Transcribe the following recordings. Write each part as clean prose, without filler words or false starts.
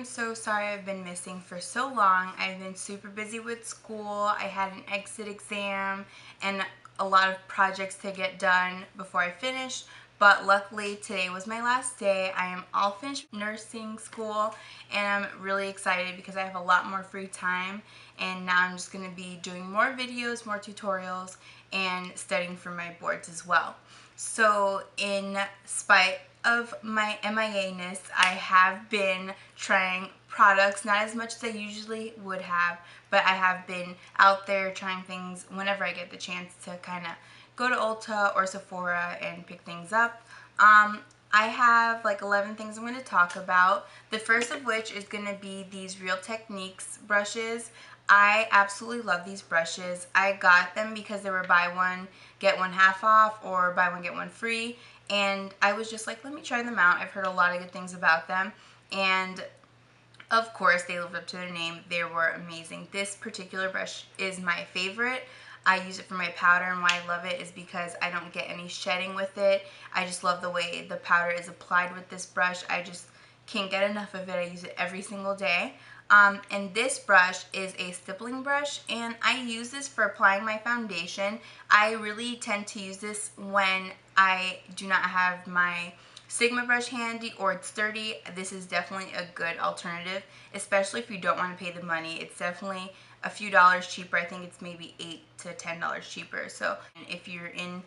so sorry I've been missing for so long. I've been super busy with school. I had an exit exam and a lot of projects to get done before I finished. But luckily today was my last day. I am all finished nursing school and I'm really excited because I have a lot more free time, and now I'm just going to be doing more videos, more tutorials, and studying for my boards as well. So in spite of my MIA-ness, I have been trying products, not as much as I usually would have, but I have been out there trying things whenever I get the chance to kind of go to Ulta or Sephora and pick things up. I have like 11 things I'm going to talk about. The first of which is going to be these Real Techniques brushes. I absolutely love these brushes. I got them because they were buy one, get one half off, or buy one, get one free. And I was just like, let me try them out. I've heard a lot of good things about them. And of course, they lived up to their name. They were amazing. This particular brush is my favorite. I use it for my powder, and why I love it is because I don't get any shedding with it. I just love the way the powder is applied with this brush. I just can't get enough of it. I use it every single day. And this brush is a stippling brush, and I use this for applying my foundation. I really tend to use this when I do not have my Sigma brush handy or it's dirty. This is definitely a good alternative, especially if you don't want to pay the money. It's definitely a few dollars cheaper. I think it's maybe $8 to $10 cheaper. So if you're in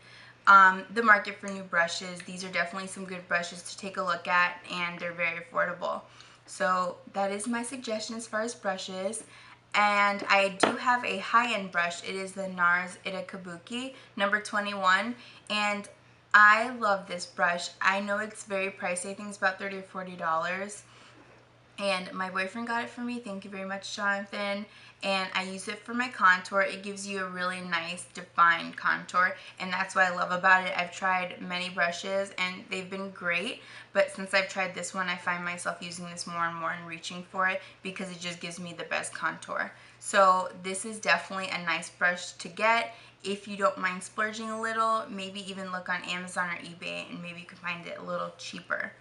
the market for new brushes, these are definitely some good brushes to take a look at, and they're very affordable. So that is my suggestion as far as brushes. And I do have a high-end brush. It is the NARS Ita Kabuki number 21, and I love this brush. I know it's very pricey. I think it's about $30 or $40. And my boyfriend got it for me. Thank you very much, Jonathan. And I use it for my contour. It gives you a really nice defined contour, and that's what I love about it. I've tried many brushes and they've been great, but since I've tried this one, I find myself using this more and more and reaching for it because it just gives me the best contour. So this is definitely a nice brush to get. If you don't mind splurging a little, maybe even look on Amazon or eBay and maybe you can find it a little cheaper.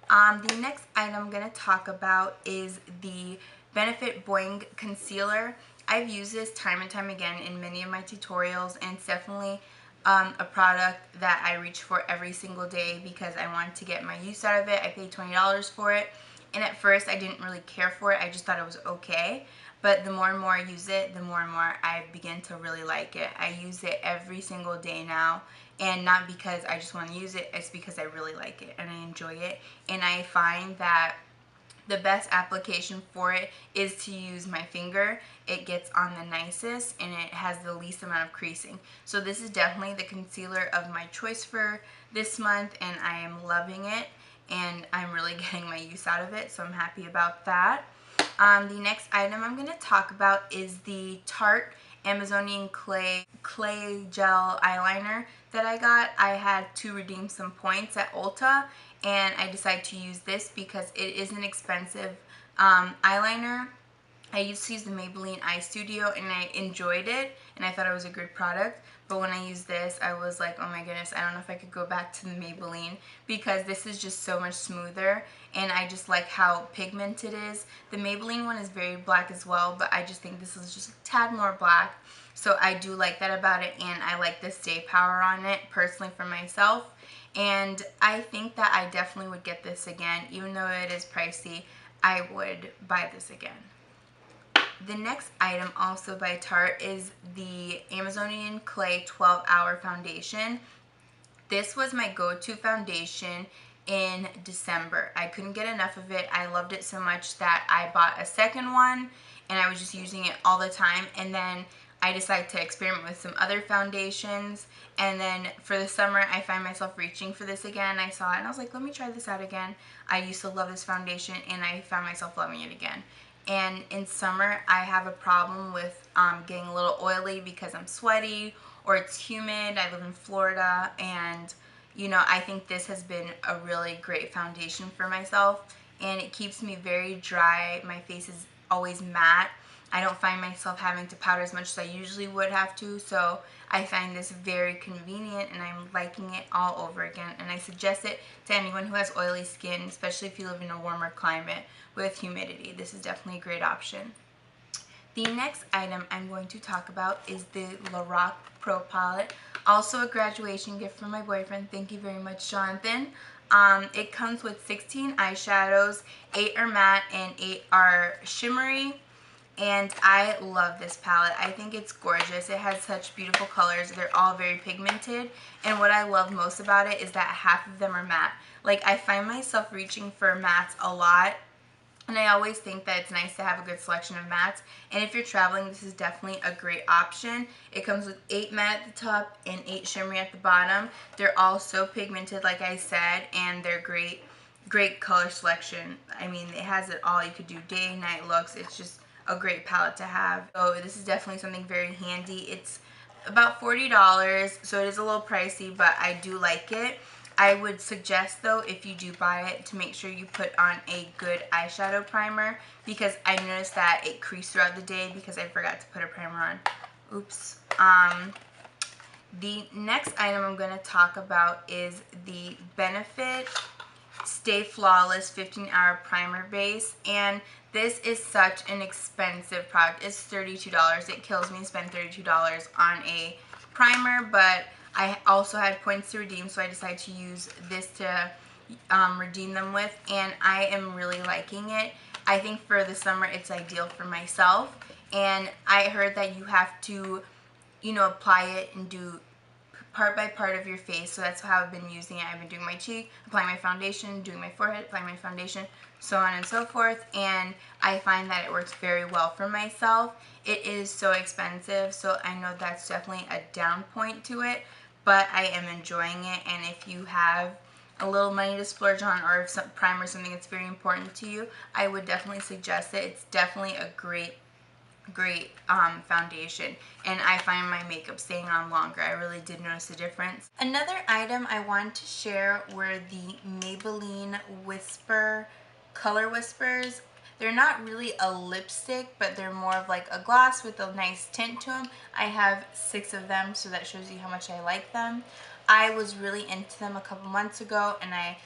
The next item I'm going to talk about is the Benefit Boing Concealer. I've used this time and time again in many of my tutorials, and it's definitely a product that I reach for every single day because I wanted to get my use out of it. I paid $20 for it, and at first I didn't really care for it. I just thought it was okay. But the more and more I use it, the more and more I begin to really like it. I use it every single day now, and not because I just want to use it, it's because I really like it and I enjoy it. And I find that the best application for it is to use my finger. It gets on the nicest and it has the least amount of creasing. So this is definitely the concealer of my choice for this month, and I am loving it and I'm really getting my use out of it, so I'm happy about that. The next item I'm going to talk about is the Tarte Amazonian Clay Gel Eyeliner that I got. I had to redeem some points at Ulta, and I decided to use this because it is an expensive eyeliner. I used to use the Maybelline Eye Studio and I enjoyed it and I thought it was a good product, but when I used this I was like, oh my goodness, I don't know if I could go back to the Maybelline because this is just so much smoother and I just like how pigmented it is. The Maybelline one is very black as well, but I just think this is just a tad more black, so I do like that about it, and I like the stay power on it personally for myself, and I think that I definitely would get this again. Even though it is pricey, I would buy this again. The next item, also by Tarte, is the Amazonian Clay 12-Hour Foundation. This was my go-to foundation in December. I couldn't get enough of it. I loved it so much that I bought a second one and I was just using it all the time, and then I decided to experiment with some other foundations, and then for the summer I find myself reaching for this again. I saw it and I was like, let me try this out again. I used to love this foundation and I found myself loving it again. And in summer I have a problem with getting a little oily because I'm sweaty or it's humid. I live in Florida, and you know, I think this has been a really great foundation for myself, and it keeps me very dry. My face is always matte. I don't find myself having to powder as much as I usually would have to, so I find this very convenient and I'm liking it all over again. And I suggest it to anyone who has oily skin, especially if you live in a warmer climate with humidity. This is definitely a great option. The next item I'm going to talk about is the Lorac Pro Palette. Also a graduation gift from my boyfriend. Thank you very much, Jonathan. It comes with 16 eyeshadows, 8 are matte and 8 are shimmery. And I love this palette. I think it's gorgeous. It has such beautiful colors. They're all very pigmented. And what I love most about it is that half of them are matte. Like, I find myself reaching for mattes a lot. And I always think that it's nice to have a good selection of mattes. And if you're traveling, this is definitely a great option. It comes with 8 matte at the top and 8 shimmery at the bottom. They're all so pigmented, like I said, and they're great color selection. I mean, it has it all. You could do day, night looks. It's just a great palette to have. So this is definitely something very handy. It's about $40, so it is a little pricey, but I do like it. I would suggest, though, if you do buy it, to make sure you put on a good eyeshadow primer, because I noticed that it creased throughout the day because I forgot to put a primer on. Oops. The next item I'm going to talk about is the Benefit Stay Flawless 15-Hour Primer Base, and this is such an expensive product. It's $32. It kills me to spend $32 on a primer, but I also had points to redeem, so I decided to use this to redeem them with, and I am really liking it. I think for the summer it's ideal for myself, and I heard that you have to, apply it and do part by part of your face, so that's how I've been using it. I've been doing my cheek, applying my foundation, doing my forehead, applying my foundation, so on and so forth, and I find that it works very well for myself. It is so expensive, so I know that's definitely a down point to it, but I am enjoying it, and if you have a little money to splurge on, or if some primer is something that's very important to you, I would definitely suggest it. It's definitely a great foundation, and I find my makeup staying on longer. I really did notice a difference. Another item I wanted to share were the Maybelline Whisper Color Whispers. They're not really a lipstick, but they're more of like a gloss with a nice tint to them. I have 6 of them, so that shows you how much I like them. I was really into them a couple months ago, and I,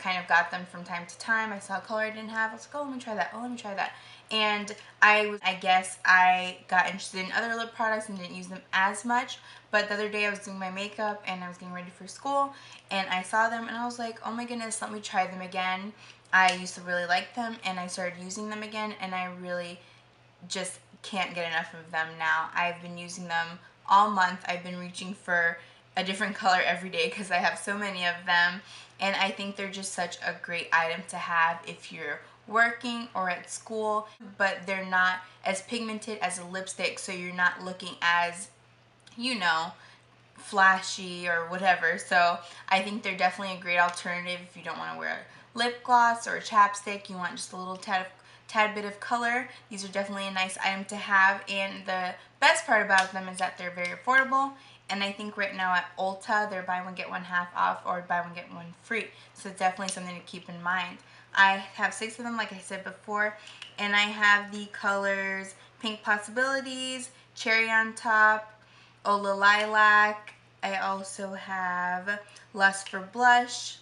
kind of got them from time to time. I saw a color I didn't have. I was like, oh, let me try that. Oh, let me try that. And I guess I got interested in other lip products and didn't use them as much. But the other day I was doing my makeup and I was getting ready for school, and I saw them and I was like, oh my goodness, let me try them again. I used to really like them, and I started using them again, and I really just can't get enough of them now. I've been using them all month. I've been reaching for a different color every day because I have so many of them, and I think they're just such a great item to have if you're working or at school, but they're not as pigmented as a lipstick, so you're not looking as, flashy or whatever. So I think they're definitely a great alternative if you don't want to wear lip gloss or a chapstick, you want just a little tad bit of color. These are definitely a nice item to have, and the best part about them is that they're very affordable, and I think right now at Ulta they're buy one get one half off or buy one get one free, so it's definitely something to keep in mind. I have 6 of them, like I said before, and I have the colors Pink Possibilities, Cherry on Top, Ola Lilac. I also have Lust for Blush,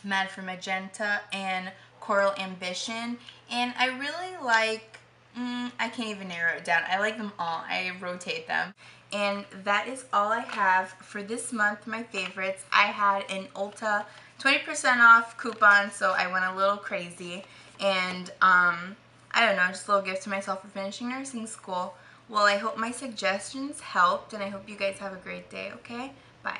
Mad for Magenta, and Coral Ambition. And I really like, I can't even narrow it down. I like them all. I rotate them. And that is all I have for this month, my favorites. I had an Ulta 20% off coupon, so I went a little crazy. And, I don't know, just a little gift to myself for finishing nursing school. Well, I hope my suggestions helped, and I hope you guys have a great day, okay? Bye.